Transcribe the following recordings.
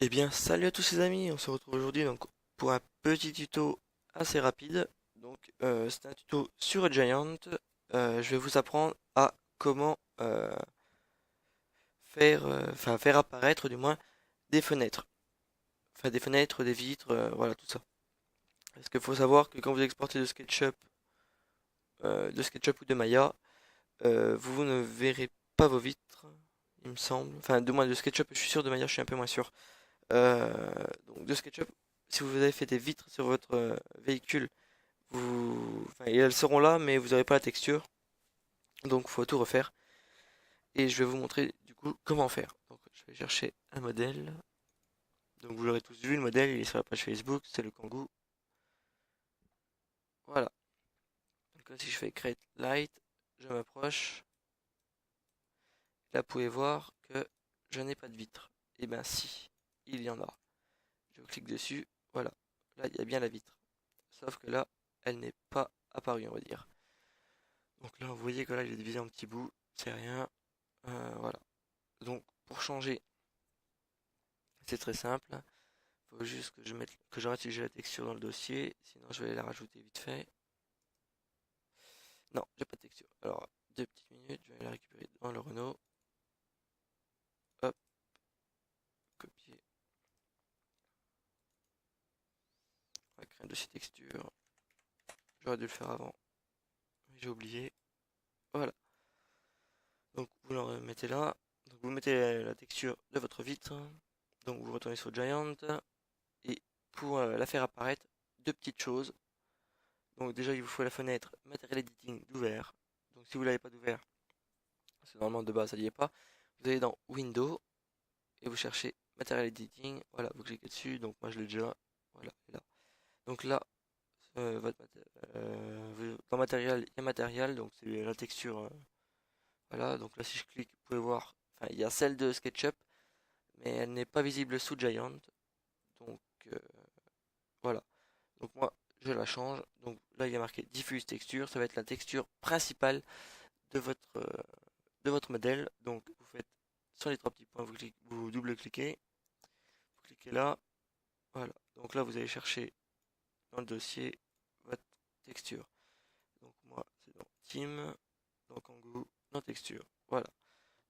Eh bien, salut à tous les amis, on se retrouve aujourd'hui donc pour un petit tuto assez rapide. C'est un tuto sur Giant. Je vais vous apprendre à comment faire apparaître du moins des fenêtres, enfin des fenêtres, des vitres, voilà tout ça. Parce qu'il faut savoir que quand vous exportez de SketchUp ou de Maya, vous ne verrez pas vos vitres, il me semble. Enfin, de moins de SketchUp, je suis sûr, de Maya, je suis un peu moins sûr. Donc de SketchUp, si vous avez fait des vitres sur votre véhicule, enfin, elles seront là, mais vous n'aurez pas la texture. Donc il faut tout refaire. Et je vais vous montrer du coup comment faire. Donc je vais chercher un modèle. Donc vous l'aurez tous vu, le modèle, il est sur la page Facebook, c'est le Kangoo. Voilà. Donc là, si je fais Create Light, je m'approche. Là, vous pouvez voir que je n'ai pas de vitre. Et ben si, il y en a. Je clique dessus, voilà. Là, il y a bien la vitre. Sauf que là, elle n'est pas apparue, on va dire. Donc là, vous voyez que là, il est divisé en petits bouts, c'est rien. Voilà. Donc pour changer, c'est très simple. Il faut juste que j'arrête si j'ai la texture dans le dossier, sinon je vais la rajouter vite fait. Non, j'ai pas de texture. Alors, 2 petites minutes, je vais la récupérer dans le Renault. Hop, copier. On va créer un dossier texture. J'aurais dû le faire avant, mais j'ai oublié. Voilà. Donc vous le remettez là. Donc vous mettez la texture de votre vitre. Donc vous retournez sur Giant. Et pour la faire apparaître, deux petites choses. Donc déjà, il vous faut la fenêtre Material Editing d'ouvert. Donc si vous l'avez pas d'ouvert, parce que normalement de base ça n'y est pas, vous allez dans Windows et vous cherchez Material Editing. Voilà, vous cliquez dessus. Donc moi je l'ai déjà. Voilà, et là. Donc là, dans matériel, il y a matériel, donc c'est la texture. Voilà, donc là si je clique, vous pouvez voir, enfin il y a celle de SketchUp, mais elle n'est pas visible sous Giant. Donc euh, voilà. Donc moi je la change. Donc là il y a marqué diffuse texture, ça va être la texture principale de votre modèle. Donc vous faites sur les trois petits points, vous double-cliquez, vous cliquez là, voilà. Donc là vous allez chercher dans le dossier votre texture. Donc moi c'est dans Team, donc en goût, dans texture. Voilà.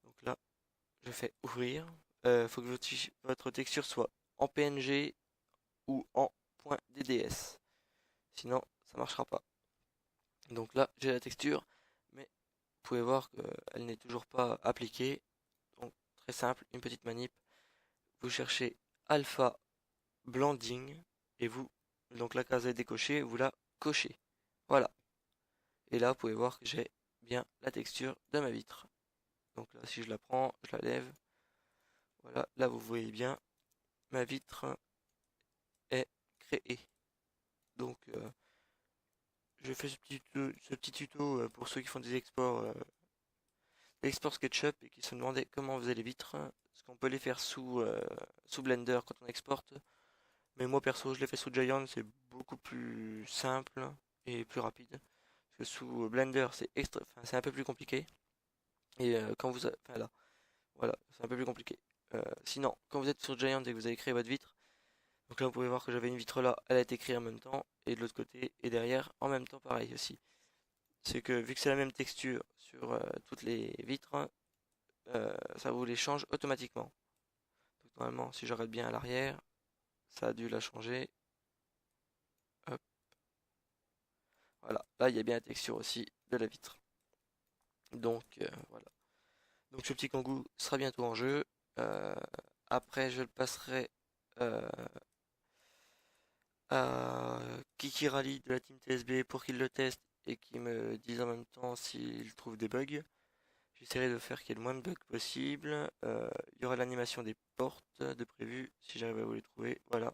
Donc là je fais ouvrir. Faut que votre texture soit en PNG ou en .dds. Sinon ça marchera pas. Donc là j'ai la texture, mais vous pouvez voir qu'elle n'est toujours pas appliquée. Donc très simple, une petite manip. Vous cherchez Alpha Blending et donc la case est décochée, vous la cochez. Voilà. Et là, vous pouvez voir que j'ai bien la texture de ma vitre. Donc là, si je la prends, je la lève. Voilà, là vous voyez bien, ma vitre est créée. Donc je fais ce petit tuto pour ceux qui font des exports SketchUp et qui se demandaient comment on faisait les vitres. Parce qu'on peut les faire sous Blender quand on exporte. Mais moi perso, je l'ai fait sous Giant, c'est beaucoup plus simple et plus rapide. Parce que sous Blender, c'est un peu plus compliqué. Et enfin là, voilà, c'est un peu plus compliqué. Sinon, quand vous êtes sur Giant et que vous avez créé votre vitre, donc là vous pouvez voir que j'avais une vitre là, elle a été créée en même temps, et de l'autre côté et derrière en même temps pareil aussi. C'est que vu que c'est la même texture sur toutes les vitres, ça vous les change automatiquement. Donc normalement, si je regarde bien à l'arrière, ça a dû la changer. Hop, voilà, là il y a bien la texture aussi de la vitre. Donc voilà. Donc ce petit Kangoo sera bientôt en jeu. Euh, Après je le passerai euh, à Kiki Rally de la team TSB pour qu'il le teste et qu'il me dise en même temps s'il trouve des bugs. J'essaierai de faire qu'il y ait le moins de bugs possible. Il y aura l'animation des portes de prévu si j'arrive à vous les trouver. Voilà.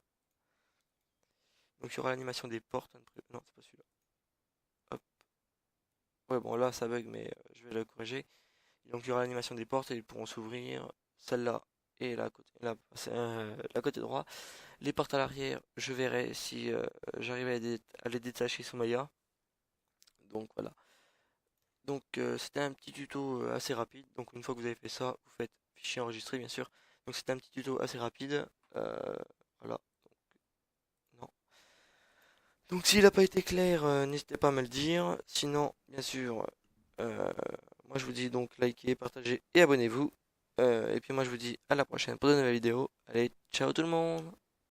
Donc il y aura l'animation des portes de prévu. Non, c'est pas celui-là. Hop. Ouais, bon là ça bug, mais je vais le corriger. Donc il y aura l'animation des portes et ils pourront s'ouvrir. Celle-là et la côté droit. Les portes à l'arrière, je verrai si j'arrive à les détacher sous Maya. Donc voilà. Donc c'était un petit tuto assez rapide. Donc une fois que vous avez fait ça, vous faites fichier enregistré bien sûr. Donc c'était un petit tuto assez rapide. Voilà, non. Donc s'il n'a pas été clair, n'hésitez pas à me le dire. Sinon, bien sûr, euh, moi je vous dis donc likez, partagez et abonnez-vous. Et puis moi je vous dis à la prochaine pour de nouvelles vidéos. Allez, ciao tout le monde!